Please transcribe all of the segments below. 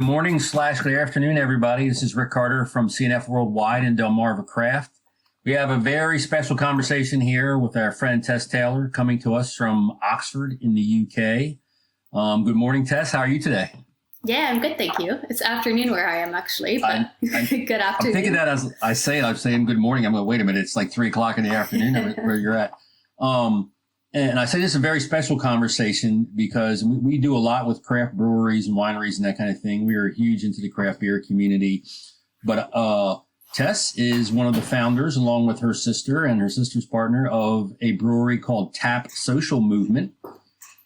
Morning slash good afternoon, everybody. This is Rick Carter from CNF Worldwide and Delmarva Craft. We have a very special conversation here with our friend Tess Taylor coming to us from Oxford in the UK. Good morning, Tess. How are you today? Yeah, I'm good, thank you. It's afternoon where I am actually, but good afternoon. I'm thinking that as I say it, I'm saying good morning. I'm going, wait a minute, it's like 3:00 in the afternoon where you're at. And I say this is a very special conversation because we do a lot with craft breweries and wineries and that kind of thing. We are huge into the craft beer community. But Tess is one of the founders, along with her sister and her sister's partner, of a brewery called Tap Social Movement,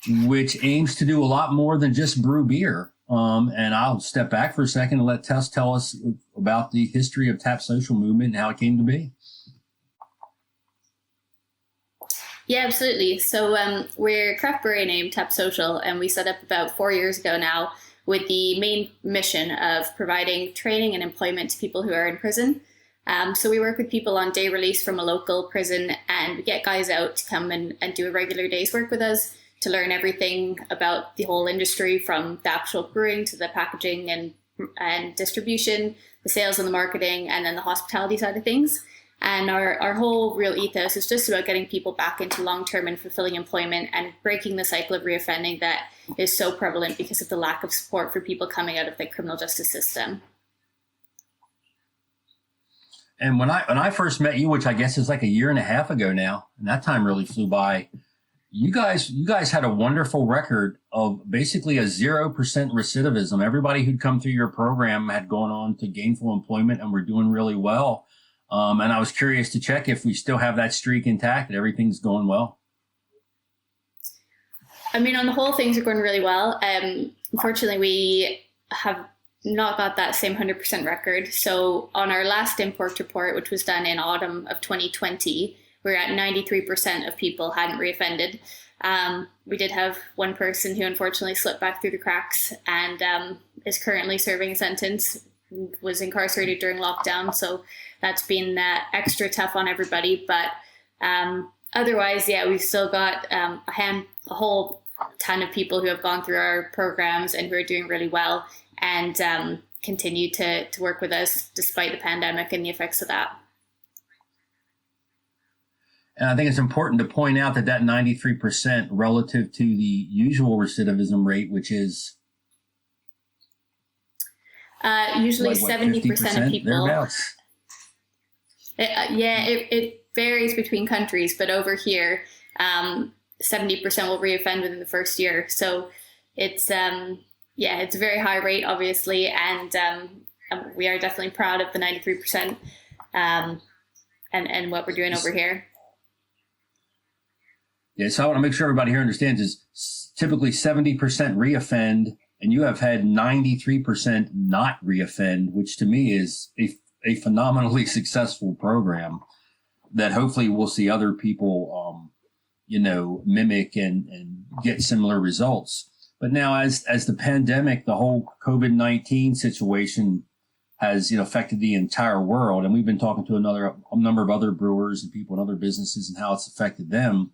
which aims to do a lot more than just brew beer. And I'll step back for a second and let Tess tell us about the history of Tap Social Movement and how it came to be. Yeah, absolutely. So we're a craft brewery named Tap Social, and we set up about 4 years ago now with the main mission of providing training and employment to people who are in prison. So we work with people on day release from a local prison, and we get guys out to come and do a regular day's work with us to learn everything about the whole industry, from the actual brewing to the packaging and distribution, the sales and the marketing, and then the hospitality side of things. And our whole real ethos is just about getting people back into long-term and fulfilling employment and breaking the cycle of reoffending that is so prevalent because of the lack of support for people coming out of the criminal justice system. And when I first met you, which I guess is like a year and a half ago now, and that time really flew by, you guys had a wonderful record of basically a 0% recidivism. Everybody who'd come through your program had gone on to gainful employment and were doing really well. And I was curious to check if we still have that streak intact, that everything's going well. I mean, on the whole, things are going really well. Unfortunately, we have not got that same 100% record. So on our last import report, which was done in autumn of 2020, we're at 93% of people hadn't reoffended. We did have one person who unfortunately slipped back through the cracks and is currently serving a sentence, was incarcerated during lockdown. So that's been extra tough on everybody. But otherwise, yeah, we've still got a whole ton of people who have gone through our programs and who are doing really well and continue to work with us despite the pandemic and the effects of that. And I think it's important to point out that 93% relative to the usual recidivism rate, which is usually 70% of people. It varies between countries, but over here, 70% will reoffend within the first year. So it's it's a very high rate, obviously, and we are definitely proud of the 93% and what we're doing over here. Yeah, so I want to make sure everybody here understands is typically 70% reoffend, and you have had 93% not reoffend, which to me is a phenomenally successful program that hopefully we'll see other people, mimic and get similar results. But now as the pandemic, the whole COVID-19 situation has, affected the entire world. And we've been talking to a number of other brewers and people in other businesses and how it's affected them.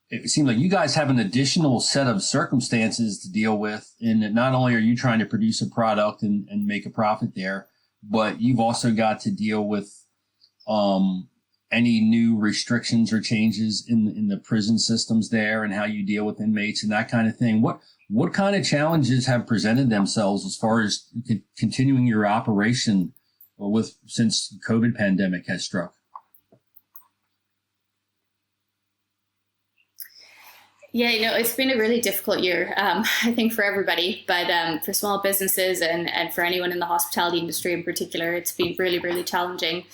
It seems like you guys have an additional set of circumstances to deal with, in that not only are you trying to produce a product and make a profit there, but you've also got to deal with any new restrictions or changes in the prison systems there and how you deal with inmates and that kind of thing. What kind of challenges have presented themselves as far as continuing your operation since the COVID pandemic has struck? Yeah, it's been a really difficult year, I think, for everybody, but for small businesses and for anyone in the hospitality industry in particular, it's been really, really challenging.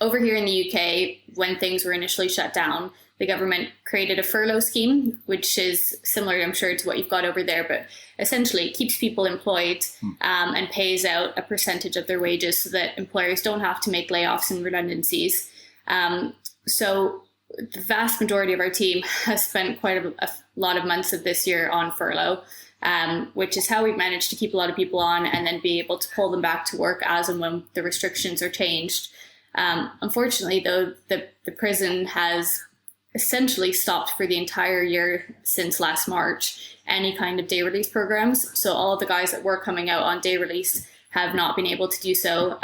Over here in the UK, when things were initially shut down, the government created a furlough scheme, which is similar, I'm sure, to what you've got over there, but essentially it keeps people employed and pays out a percentage of their wages so that employers don't have to make layoffs and redundancies. So the vast majority of our team has spent quite a lot of months of this year on furlough, which is how we've managed to keep a lot of people on and then be able to pull them back to work as and when the restrictions are changed. Unfortunately, though, the prison has essentially stopped for the entire year since last March any kind of day release programs. So all of the guys that were coming out on day release have not been able to do so.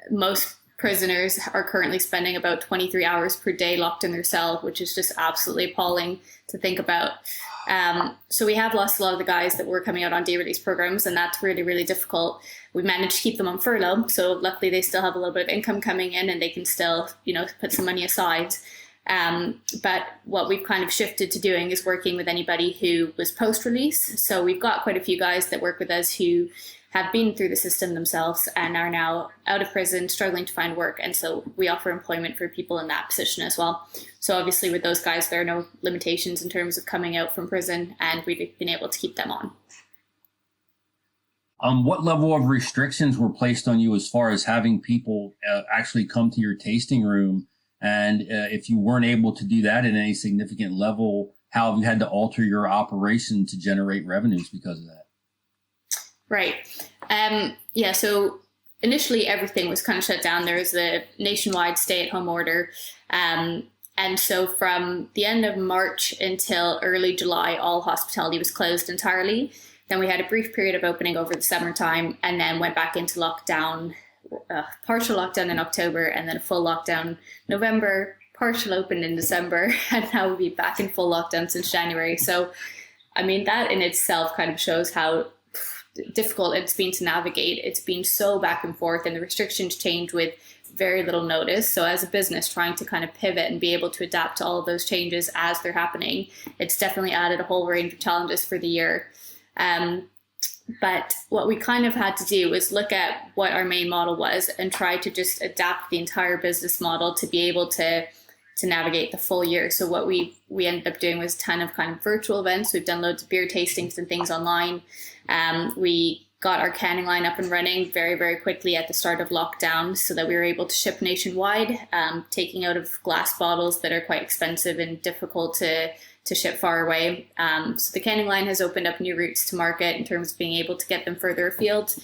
Most prisoners are currently spending about 23 hours per day locked in their cell, which is just absolutely appalling to think about. So we have lost a lot of the guys that were coming out on day release programs, and that's really, really difficult. We managed to keep them on furlough, so luckily they still have a little bit of income coming in and they can still, put some money aside. But what we've kind of shifted to doing is working with anybody who was post-release. So we've got quite a few guys that work with us who have been through the system themselves and are now out of prison, struggling to find work. And so we offer employment for people in that position as well. So obviously with those guys, there are no limitations in terms of coming out from prison, and we've been able to keep them on. What level of restrictions were placed on you as far as having people actually come to your tasting room? And if you weren't able to do that at any significant level, how have you had to alter your operation to generate revenues because of that? Right. So initially everything was kind of shut down. There was a nationwide stay-at-home order. And so from the end of March until early July, all hospitality was closed entirely. Then we had a brief period of opening over the summertime and then went back into lockdown, partial lockdown in October, and then a full lockdown November, partial open in December, and now we'll be back in full lockdown since January. So, that in itself kind of shows how difficult it's been to navigate. It's been so back and forth, and the restrictions change with very little notice. So as a business trying to kind of pivot and be able to adapt to all of those changes as they're happening, it's definitely added a whole range of challenges for the year. But what we kind of had to do was look at what our main model was and try to just adapt the entire business model to be able to navigate the full year. So what we ended up doing was a ton of kind of virtual events. We've done loads of beer tastings and things online. We got our canning line up and running very, very quickly at the start of lockdown so that we were able to ship nationwide, taking out of glass bottles that are quite expensive and difficult to ship far away. So the canning line has opened up new routes to market in terms of being able to get them further afield.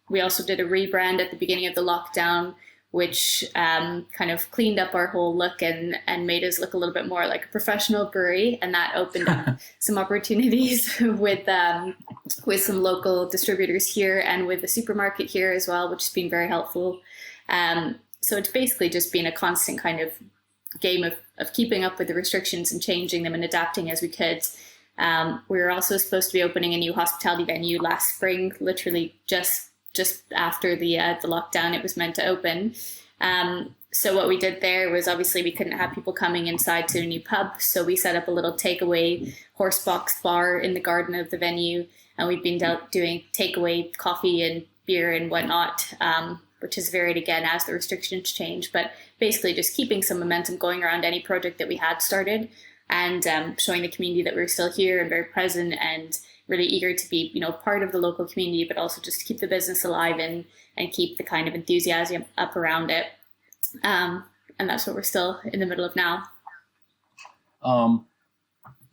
We also did a rebrand at the beginning of the lockdown, which kind of cleaned up our whole look and made us look a little bit more like a professional brewery. And that opened up some opportunities with some local distributors here and with the supermarket here as well, which has been very helpful. So it's basically just been a constant kind of game of keeping up with the restrictions and changing them and adapting as we could. We were also supposed to be opening a new hospitality venue last spring, literally just after the lockdown it was meant to open. So what we did there was obviously we couldn't have people coming inside to a new pub. So we set up a little takeaway horsebox bar in the garden of the venue. And we've been doing takeaway coffee and beer and whatnot, which has varied again as the restrictions change. But basically just keeping some momentum going around any project that we had started and showing the community that we're still here and very present and really eager to be, part of the local community, but also just to keep the business alive and keep the kind of enthusiasm up around it. And that's what we're still in the middle of now.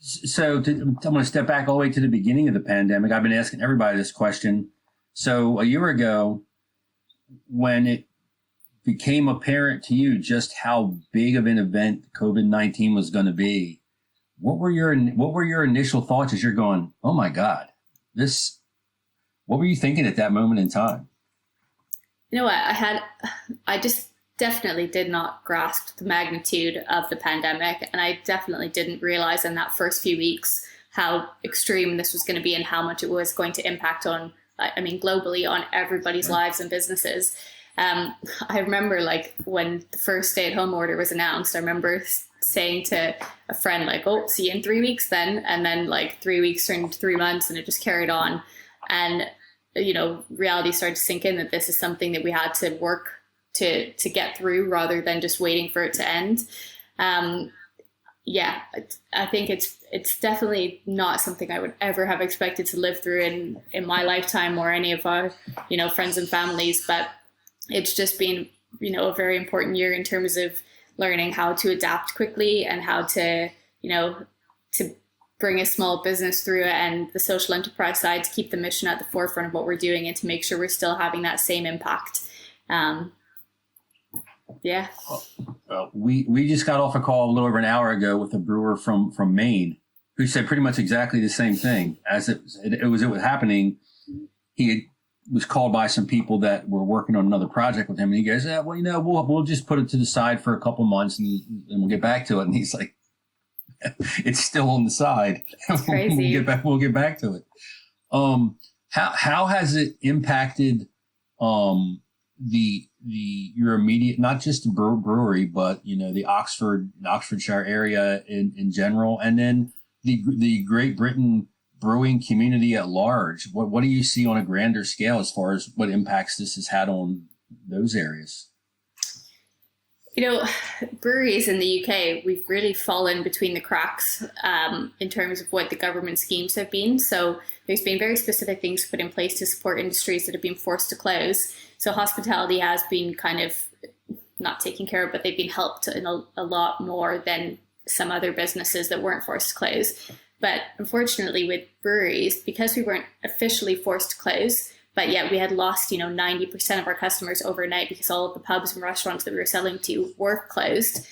So I'm going to step back all the way to the beginning of the pandemic. I've been asking everybody this question. So a year ago, when it became apparent to you just how big of an event COVID-19 was going to be, what were your initial thoughts as you're going, oh my God, what were you thinking at that moment in time? You know what, I just definitely did not grasp the magnitude of the pandemic. And I definitely didn't realize in that first few weeks how extreme this was going to be and how much it was going to impact on, globally on everybody's lives and businesses. I remember when the first stay-at-home order was announced, I remember saying to a friend, oh, see you in 3 weeks then. And then 3 weeks turned into 3 months and it just carried on. And, reality started to sink in that this is something that we had to work to get through rather than just waiting for it to end. I think it's definitely not something I would ever have expected to live through in my lifetime or any of our, friends and families. But it's just been, a very important year in terms of learning how to adapt quickly and how to, to bring a small business through it and the social enterprise side to keep the mission at the forefront of what we're doing and to make sure we're still having that same impact. We just got off a call a little over an hour ago with a brewer from Maine who said pretty much exactly the same thing. As it was happening, was called by some people that were working on another project with him, and he goes, "Yeah, well, we'll just put it to the side for a couple months and we'll get back to it." And he's like, "It's still on the side. It's crazy. We'll get back to it." How has it impacted your immediate, not just the brewery, but the Oxfordshire area in general, and then the Great Britain brewing community at large? What do you see on a grander scale as far as what impacts this has had on those areas? Breweries in the UK, we've really fallen between the cracks in terms of what the government schemes have been. So there's been very specific things put in place to support industries that have been forced to close. So hospitality has been kind of not taken care of, but they've been helped in a lot more than some other businesses that weren't forced to close. But unfortunately with breweries, because we weren't officially forced to close, but yet we had lost, 90% of our customers overnight because all of the pubs and restaurants that we were selling to were closed.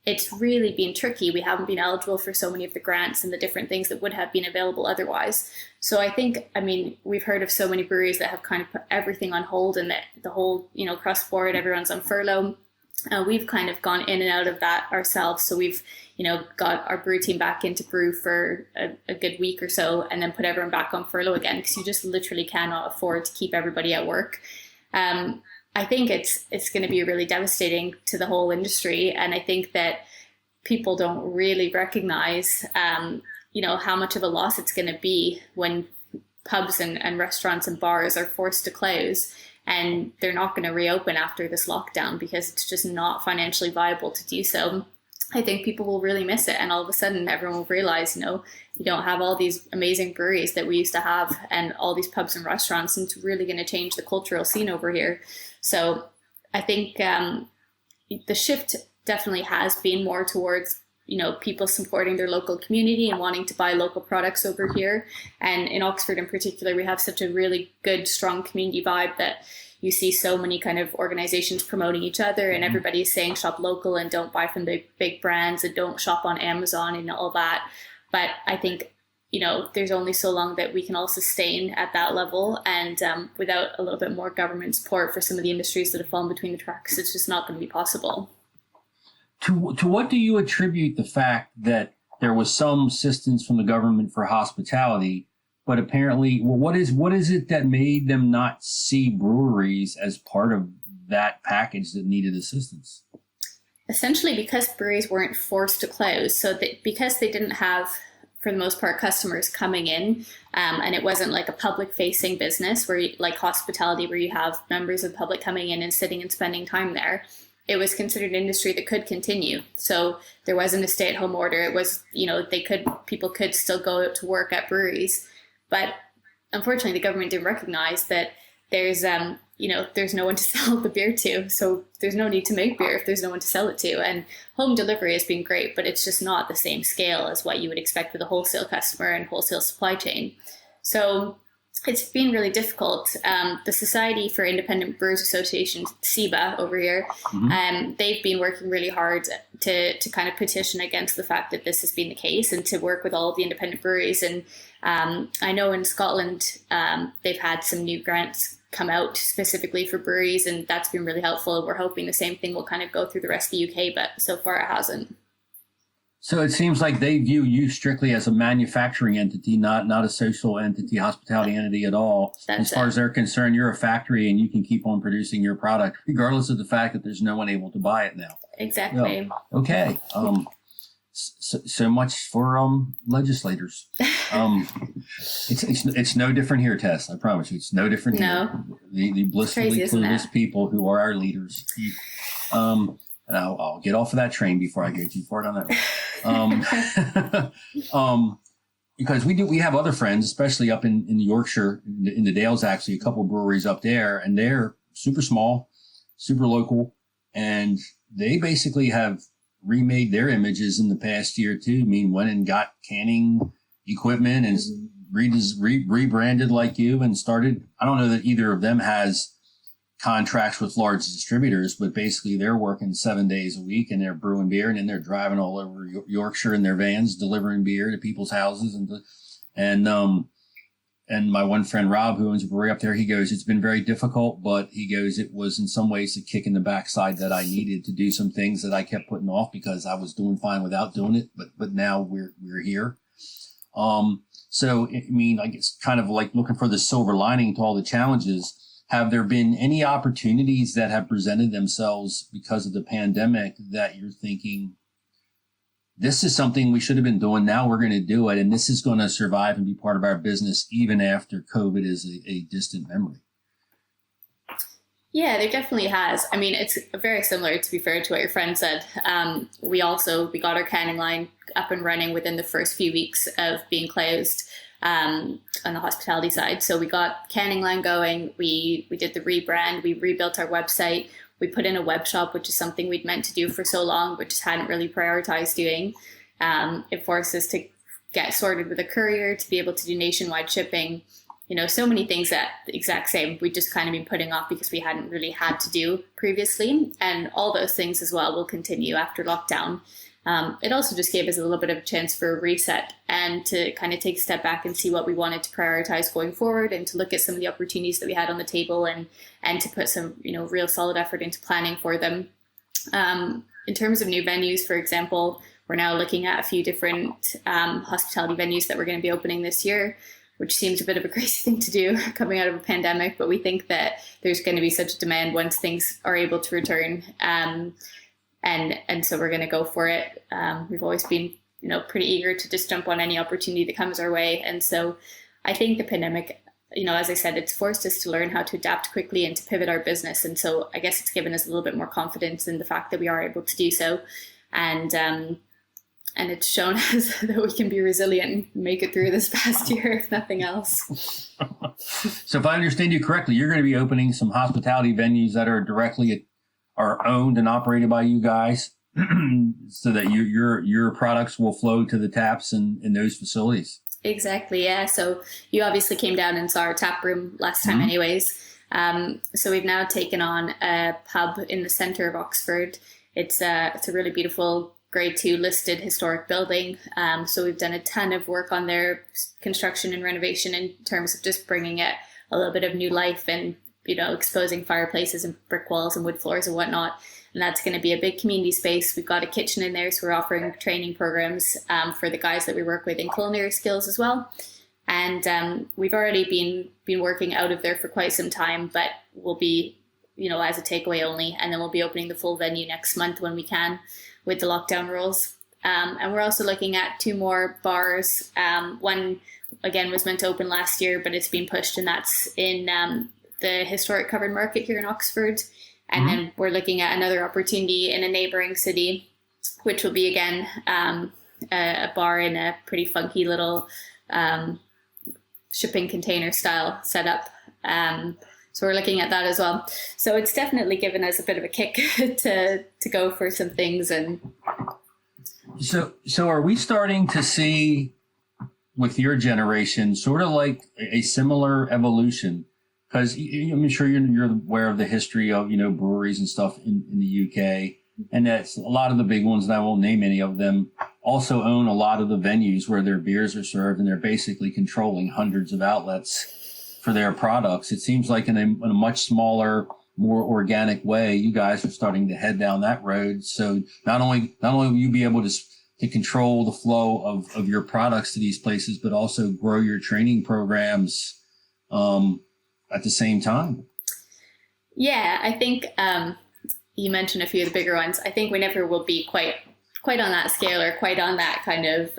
It's really been tricky. We haven't been eligible for so many of the grants and the different things that would have been available otherwise. So we've heard of so many breweries that have kind of put everything on hold, and that the whole, across the board, everyone's on furlough. We've kind of gone in and out of that ourselves. So we've, got our brew team back into brew for a good week or so, and then put everyone back on furlough again, because you just literally cannot afford to keep everybody at work. I think it's going to be really devastating to the whole industry. And I think that people don't really recognize, how much of a loss it's going to be when pubs and restaurants and bars are forced to close, and they're not going to reopen after this lockdown because it's just not financially viable to do so. I think people will really miss it, and all of a sudden everyone will realize, you don't have all these amazing breweries that we used to have and all these pubs and restaurants, and it's really going to change the cultural scene over here. So I think the shift definitely has been more towards, people supporting their local community and wanting to buy local products over here. And in Oxford in particular, we have such a really good, strong community vibe that you see so many kind of organizations promoting each other, and everybody is saying shop local and don't buy from the big brands and don't shop on Amazon and all that. But I think, there's only so long that we can all sustain at that level. And without a little bit more government support for some of the industries that have fallen between the cracks, it's just not going to be possible. To what do you attribute the fact that there was some assistance from the government for hospitality, but apparently, what is it that made them not see breweries as part of that package that needed assistance? Essentially, because breweries weren't forced to close. So because they didn't have, for the most part, customers coming in, and it wasn't like a public-facing business like hospitality, where you have members of the public coming in and sitting and spending time there. It was considered an industry that could continue. So there wasn't a stay-at-home order. It was, people could still go out to work at breweries. But unfortunately, the government didn't recognize that there's no one to sell the beer to. So there's no need to make beer if there's no one to sell it to. And home delivery has been great, but it's just not the same scale as what you would expect with a wholesale customer and wholesale supply chain. So it's been really difficult. The Society for Independent Brewers Association, SIBA over here, they've been working really hard to kind of petition against the fact that this has been the case, and to work with all of the independent breweries. And I know in Scotland, they've had some new grants come out specifically for breweries, and that's been really helpful. We're hoping the same thing will kind of go through the rest of the UK, but so far it hasn't. So it seems like they view you strictly as a manufacturing entity, not a social entity, hospitality entity at all. As far as they're concerned, you're a factory and you can keep on producing your product, regardless of the fact that there's no one able to buy it now. Exactly. No. Okay. So much for legislators. It's no different here, Tess. I promise you, it's no different here. The blissfully clueless people who are our leaders. And I'll get off of that train before I go too far down that road. Because we have other friends, especially up in Yorkshire, in the Dales, actually, a couple of breweries up there, and they're super small, super local, and they basically have remade their images in the past year too. I mean, went and got canning equipment and rebranded like you, and started. I don't know that either of them has contracts with large distributors, but basically they're working 7 days a week and they're brewing beer, and then they're driving all over Yorkshire in their vans, delivering beer to people's houses. And my one friend, Rob, who owns a brewery up there, he goes, it's been very difficult, but he goes, it was in some ways a kick in the backside that I needed to do some things that I kept putting off because I was doing fine without doing it. But now we're here. So, I mean, I guess kind of like looking for the silver lining to all the challenges. Have there been any opportunities that have presented themselves because of the pandemic that you're thinking, this is something we should have been doing, now we're going to do it, and this is going to survive and be part of our business even after COVID is a distant memory? Yeah, there definitely has. I mean, it's very similar, to be fair, to what your friend said. We got our canning line up and running within the first few weeks of being closed on the hospitality side. So we got canning line going. We did the rebrand. We rebuilt our website. We put in a web shop, which is something we'd meant to do for so long, but just hadn't really prioritized doing. It forced us to get sorted with a courier to be able to do nationwide shipping. You know, so many things that the exact same we just kind of been putting off because we hadn't really had to do previously. And all those things as well will continue after lockdown. It also just gave us a little bit of a chance for a reset and to kind of take a step back and see what we wanted to prioritize going forward, and to look at some of the opportunities that we had on the table and to put some, you know, real solid effort into planning for them. In terms of new venues, for example, we're now looking at a few different hospitality venues that we're going to be opening this year, which seems a bit of a crazy thing to do coming out of a pandemic, but we think that there's going to be such a demand once things are able to return. And so we're going to go for it. We've always been, you know, pretty eager to just jump on any opportunity that comes our way. And so I think the pandemic, you know, as I said, it's forced us to learn how to adapt quickly and to pivot our business. And so I guess it's given us a little bit more confidence in the fact that we are able to do so. And it's shown us that we can be resilient and make it through this past year, if nothing else. So if I understand you correctly, you're going to be opening some hospitality venues that are are owned and operated by you guys so that your products will flow to the taps in those facilities. Exactly. Yeah. So you obviously came down and saw our tap room last time anyways. So we've now taken on a pub in the center of Oxford. It's a really beautiful grade 2 listed historic building. So we've done a ton of work on their construction and renovation in terms of just bringing it a little bit of new life and, you know, exposing fireplaces and brick walls and wood floors and whatnot. And that's going to be a big community space. We've got a kitchen in there, so we're offering training programs for the guys that we work with in culinary skills as well. And we've already been working out of there for quite some time, but we'll be, you know, as a takeaway only. And then we'll be opening the full venue next month when we can with the lockdown rules. And we're also looking at 2 more bars. One, again, was meant to open last year, but it's been pushed, and that's in the historic covered market here in Oxford. And then we're looking at another opportunity in a neighboring city, which will be, again, a bar in a pretty funky little shipping container style setup. So we're looking at that as well. So it's definitely given us a bit of a kick to go for some things. And so are we starting to see with your generation sort of like a similar evolution? Because I'm sure you're aware of the history of, you know, breweries and stuff in the UK. And that's a lot of the big ones, and I won't name any of them, also own a lot of the venues where their beers are served, and they're basically controlling hundreds of outlets for their products. It seems like in a much smaller, more organic way, you guys are starting to head down that road. So not only will you be able to control the flow of your products to these places, but also grow your training programs at the same time. Yeah, I think you mentioned a few of the bigger ones. I think we never will be quite on that scale or quite on that kind of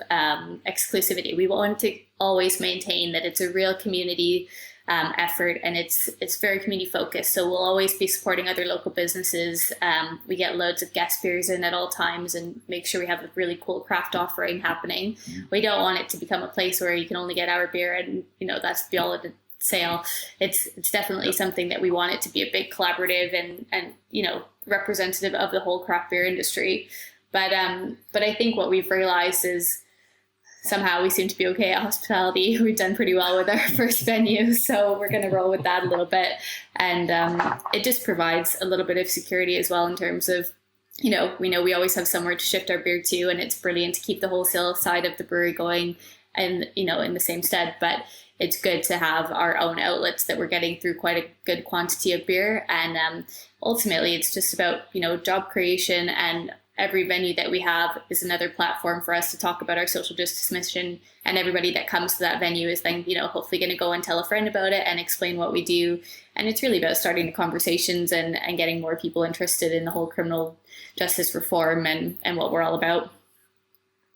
exclusivity. We want to always maintain that it's a real community effort, and it's very community focused. So we'll always be supporting other local businesses. We get loads of guest beers in at all times and make sure we have a really cool craft offering happening. We don't want it to become a place where you can only get our beer and, you know, that's be all of it. Sale. It's definitely something that we want it to be a big collaborative and you know, representative of the whole craft beer industry. But I think what we've realized is somehow we seem to be okay at hospitality. We've done pretty well with our first venue, so we're going to roll with that a little bit. And it just provides a little bit of security as well in terms of, we know we always have somewhere to shift our beer to, and it's brilliant to keep the wholesale side of the brewery going and, in the same stead. But it's good to have our own outlets that we're getting through quite a good quantity of beer. And ultimately, it's just about, job creation, and every venue that we have is another platform for us to talk about our social justice mission. And everybody that comes to that venue is then, hopefully going to go and tell a friend about it and explain what we do. And it's really about starting the conversations and getting more people interested in the whole criminal justice reform and what we're all about.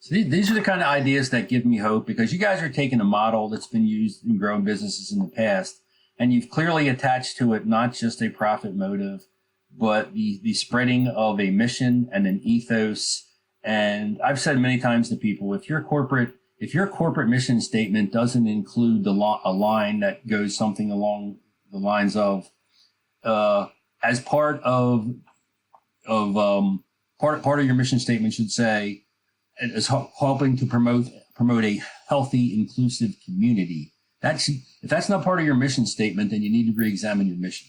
So these are the kind of ideas that give me hope, because you guys are taking a model that's been used in growing businesses in the past, and you've clearly attached to it not just a profit motive, but the spreading of a mission and an ethos. And I've said many times to people, if your corporate mission statement doesn't include a line that goes something along the lines of, as part of your mission statement should say, is helping to promote a healthy, inclusive community. If that's not part of your mission statement, then you need to re-examine your mission.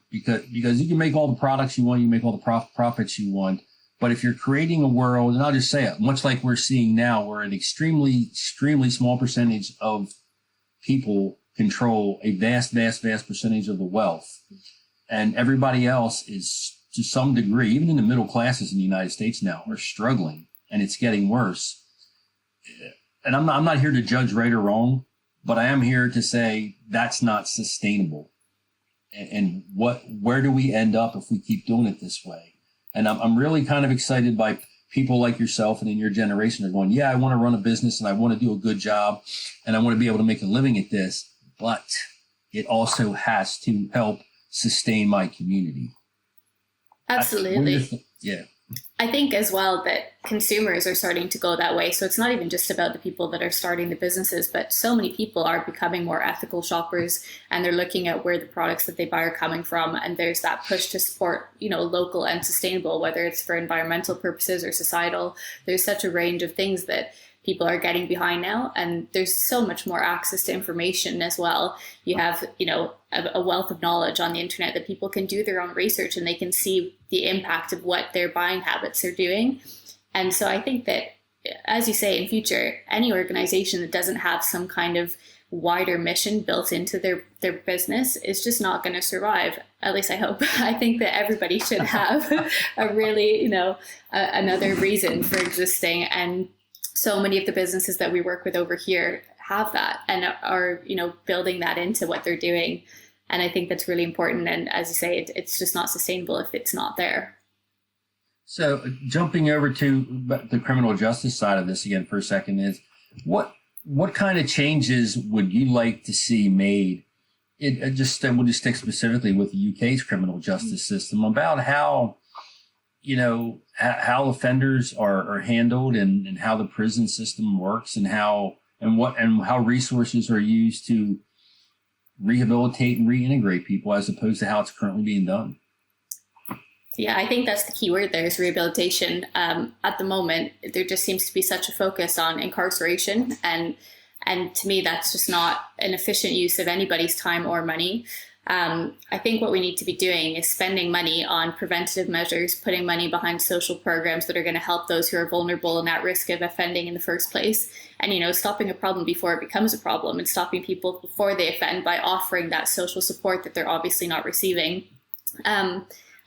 Because you can make all the products you want, you make all the profits you want, but if you're creating a world, and I'll just say it, much like we're seeing now, where an extremely, extremely small percentage of people control a vast, vast, vast percentage of the wealth, and everybody else is, to some degree, even in the middle classes in the United States now, are struggling, and it's getting worse. And I'm not here to judge right or wrong, but I am here to say that's not sustainable. And where do we end up if we keep doing it this way? And I'm really kind of excited by people like yourself and in your generation are going, yeah, I want to run a business and I want to do a good job and I want to be able to make a living at this, but it also has to help sustain my community. Absolutely. Yeah. I think as well that consumers are starting to go that way. So it's not even just about the people that are starting the businesses, but so many people are becoming more ethical shoppers, and they're looking at where the products that they buy are coming from. And there's that push to support, local and sustainable, whether it's for environmental purposes or societal. There's such a range of things that people are getting behind now, and there's so much more access to information as well. You have, a wealth of knowledge on the internet that people can do their own research, and they can see the impact of what their buying habits are doing. And so I think that, as you say, in future, any organization that doesn't have some kind of wider mission built into their business is just not going to survive. At least I hope. I think that everybody should have a really, another reason for existing. And so many of the businesses that we work with over here have that and are, building that into what they're doing. And I think that's really important. And as you say, it's just not sustainable if it's not there. So jumping over to the criminal justice side of this again for a second is what kind of changes would you like to see made? We'll just stick specifically with the UK's criminal justice system about how, how offenders are handled and how the prison system works and how resources are used to rehabilitate and reintegrate people as opposed to how it's currently being done. Yeah, I think that's the key word there is rehabilitation. At the moment, there just seems to be such a focus on incarceration. And to me, that's just not an efficient use of anybody's time or money. I think what we need to be doing is spending money on preventative measures, putting money behind social programs that are going to help those who are vulnerable and at risk of offending in the first place. And, stopping a problem before it becomes a problem and stopping people before they offend by offering that social support that they're obviously not receiving.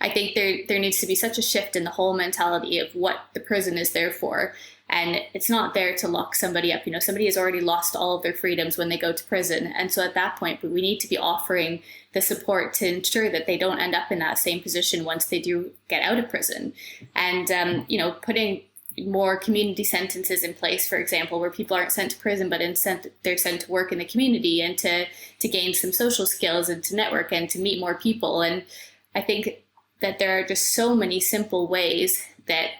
I think there needs to be such a shift in the whole mentality of what the prison is there for. And it's not there to lock somebody up. Somebody has already lost all of their freedoms when they go to prison. And so at that point, we need to be offering the support to ensure that they don't end up in that same position once they do get out of prison. And, putting more community sentences in place, for example, where people aren't sent to prison, but they're sent to work in the community and to gain some social skills and to network and to meet more people. And I think that there are just so many simple ways that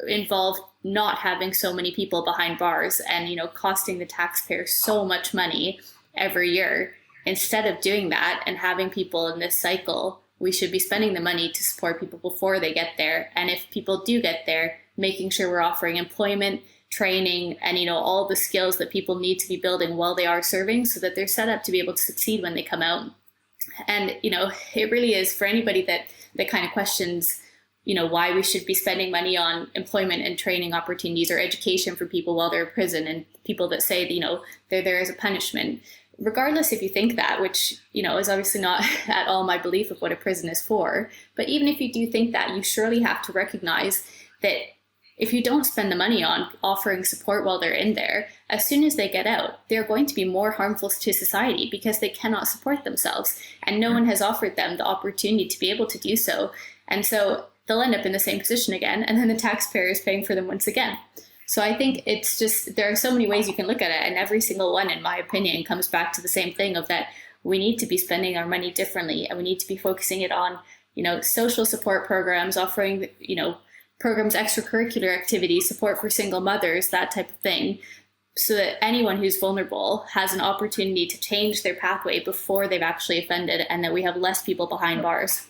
involve not having so many people behind bars and, costing the taxpayer so much money every year. Instead of doing that and having people in this cycle, we should be spending the money to support people before they get there. And if people do get there, making sure we're offering employment, training and, all the skills that people need to be building while they are serving, so that they're set up to be able to succeed when they come out. And, it really is for anybody that kind of questions, why we should be spending money on employment and training opportunities or education for people while they're in prison, and people that say, they're there as a punishment. Regardless if you think that, which, is obviously not at all my belief of what a prison is for, but even if you do think that, you surely have to recognize that if you don't spend the money on offering support while they're in there, as soon as they get out, they're going to be more harmful to society because they cannot support themselves, and no one has offered them the opportunity to be able to do so. And so they'll end up in the same position again, and then the taxpayer is paying for them once again. So I think it's just, there are so many ways you can look at it, and every single one, in my opinion, comes back to the same thing of that we need to be spending our money differently, and we need to be focusing it on, social support programs, offering, programs, extracurricular activities, support for single mothers, that type of thing, so that anyone who's vulnerable has an opportunity to change their pathway before they've actually offended, and that we have less people behind bars.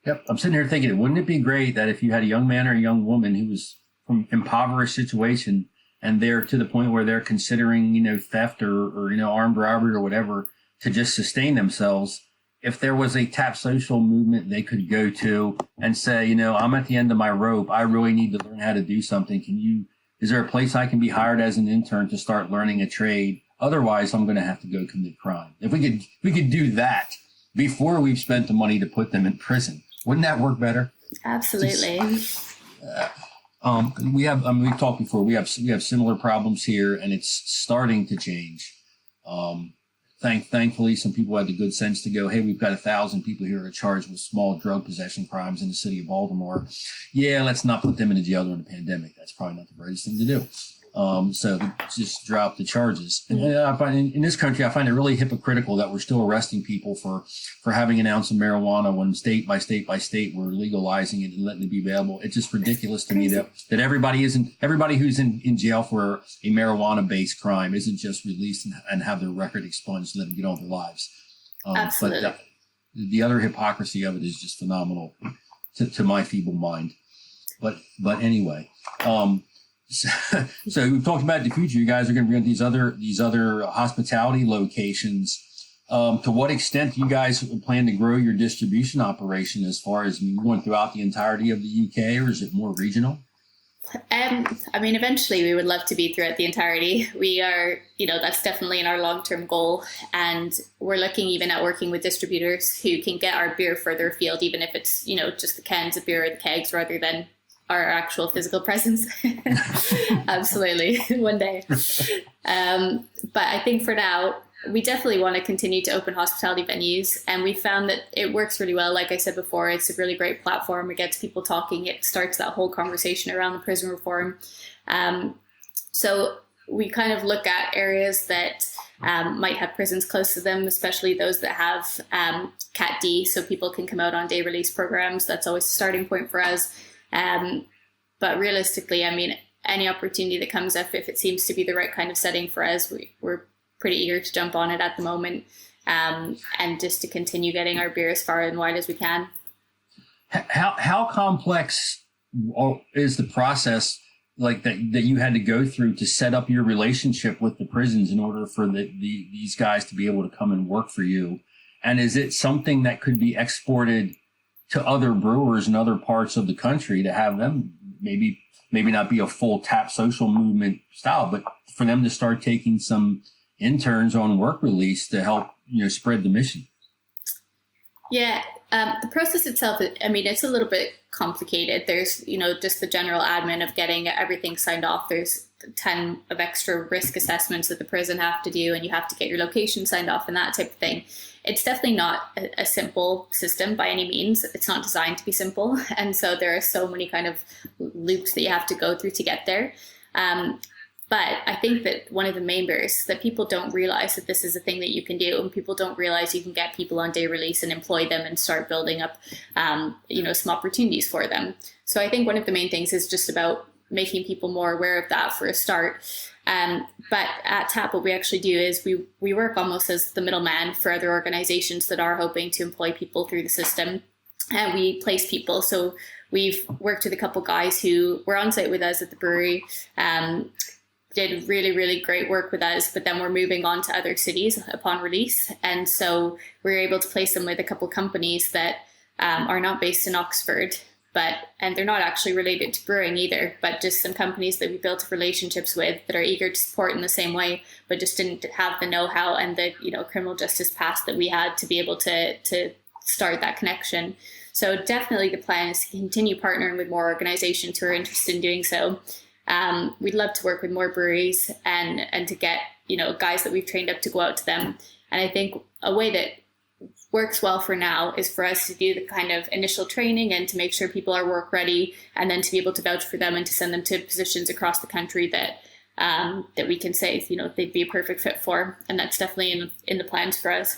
Yep. I'm sitting here thinking, wouldn't it be great that if you had a young man or a young woman who was from impoverished situation and they're to the point where they're considering, theft or armed robbery or whatever to just sustain themselves, if there was a tap social movement they could go to and say, I'm at the end of my rope, I really need to learn how to do something. Is there a place I can be hired as an intern to start learning a trade? Otherwise, I'm going to have to go commit crime. If we could do that before we've spent the money to put them in prison, wouldn't that work better? Absolutely. We've talked before, we have similar problems here, and it's starting to change. Thankfully, some people had the good sense to go, hey, we've got 1,000 people here are charged with small drug possession crimes in the city of Baltimore. Yeah, let's not put them in a jail during the pandemic. That's probably not the greatest thing to do. So just drop the charges. And I find in this country, I find it really hypocritical that we're still arresting people for having an ounce of marijuana when state by state by state we're legalizing it and letting it be available. It's just ridiculous to me that everybody who's in jail for a marijuana based crime isn't just released and have their record expunged and let them get on with their lives. Absolutely. But the other hypocrisy of it is just phenomenal to my feeble mind. But anyway, so we've talked about the future. You guys are going to be on these other hospitality locations. To what extent do you guys plan to grow your distribution operation as far as going throughout the entirety of the UK, or is it more regional? Eventually we would love to be throughout the entirety. We are, that's definitely in our long-term goal. And we're looking even at working with distributors who can get our beer further afield, even if it's, just the cans of beer or the kegs rather than our actual physical presence. Absolutely. One day. But I think for now, we definitely want to continue to open hospitality venues. And we found that it works really well. Like I said before, it's a really great platform. It gets people talking. It starts that whole conversation around the prison reform. So we kind of look at areas that might have prisons close to them, especially those that have Cat D, so people can come out on day release programs. That's always a starting point for us. But realistically, any opportunity that comes up, if it seems to be the right kind of setting for us, we're pretty eager to jump on it at the moment, and just to continue getting our beer as far and wide as we can. How complex is the process like that you had to go through to set up your relationship with the prisons in order for these guys to be able to come and work for you? And is it something that could be exported to other brewers in other parts of the country to have them maybe not be a full tap social movement style, but for them to start taking some interns on work release to help, spread the mission? Yeah. The process itself, it's a little bit complicated. There's, just the general admin of getting everything signed off. There's a ton of extra risk assessments that the prison have to do, and you have to get your location signed off and that type of thing. It's definitely not a simple system by any means. It's not designed to be simple. And so there are so many kind of loops that you have to go through to get there. But I think that one of the main barriers is that people don't realize that this is a thing that you can do, and people don't realize you can get people on day release and employ them and start building up, some opportunities for them. So I think one of the main things is just about making people more aware of that for a start. But at TAP, what we actually do is we work almost as the middleman for other organizations that are hoping to employ people through the system, and we place people. So we've worked with a couple guys who were on site with us at the brewery, did really, really great work with us, but then we're moving on to other cities upon release. And so we were able to place them with a couple companies that are not based in Oxford, and they're not actually related to brewing either, but just some companies that we built relationships with that are eager to support in the same way, but just didn't have the know-how and the criminal justice past that we had to be able to start that connection. So definitely the plan is to continue partnering with more organizations who are interested in doing so. We'd love to work with more breweries and to get, guys that we've trained up to go out to them. And I think a way that works well for now is for us to do the kind of initial training and to make sure people are work ready, and then to be able to vouch for them and to send them to positions across the country that we can say, they'd be a perfect fit for. And that's definitely in the plans for us.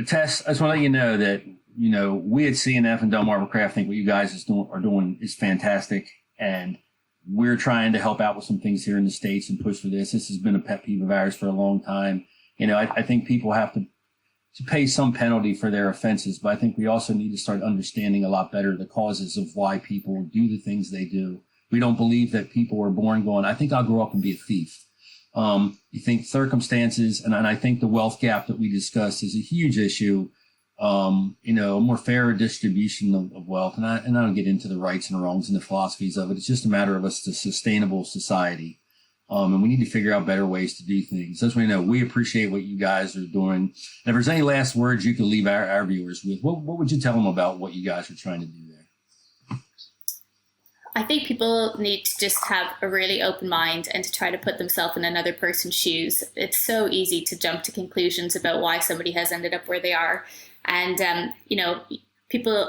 Tess, I just want to let you know that, we at CNF and Delmarva Craft think what you guys are doing is fantastic. And we're trying to help out with some things here in the States and push for this. This has been a pet peeve of ours for a long time. I think people have to pay some penalty for their offenses, but I think we also need to start understanding a lot better the causes of why people do the things they do. We don't believe that people were born going, I think I'll grow up and be a thief. You think circumstances, and I think the wealth gap that we discussed is a huge issue. A more fair distribution of wealth. And I don't get into the rights and wrongs and the philosophies of it. It's just a matter of us, a sustainable society. And we need to figure out better ways to do things. That's what we appreciate what you guys are doing. And if there's any last words you could leave our viewers with, what would you tell them about what you guys are trying to do there? I think people need to just have a really open mind and to try to put themselves in another person's shoes. It's so easy to jump to conclusions about why somebody has ended up where they are. And,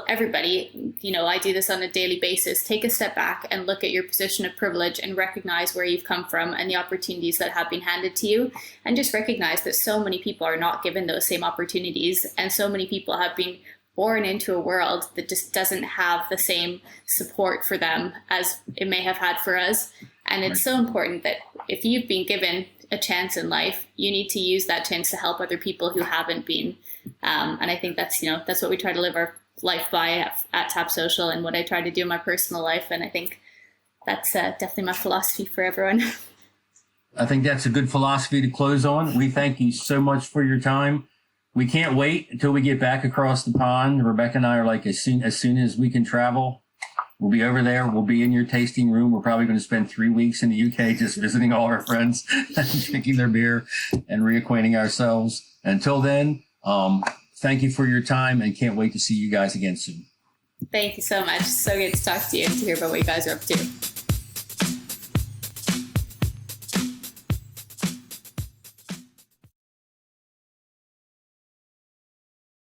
everybody, I do this on a daily basis. Take a step back and look at your position of privilege and recognize where you've come from and the opportunities that have been handed to you. And just recognize that so many people are not given those same opportunities. And so many people have been born into a world that just doesn't have the same support for them as it may have had for us. And it's so important that if you've been given a chance in life, you need to use that chance to help other people who haven't been. And I think that's what we try to live our life by at Tap Social, and what I try to do in my personal life. And I think that's definitely my philosophy for everyone. I think that's a good philosophy to close on. We thank you so much for your time. We can't wait until we get back across the pond. Rebecca and I are like, as soon as we can travel, we'll be over there. We'll be in your tasting room. We're probably going to spend 3 weeks in the UK just visiting all our friends and drinking their beer and reacquainting ourselves. Until then, thank you for your time, and can't wait to see you guys again soon. Thank you so much. So good to talk to you and to hear about what you guys are up to.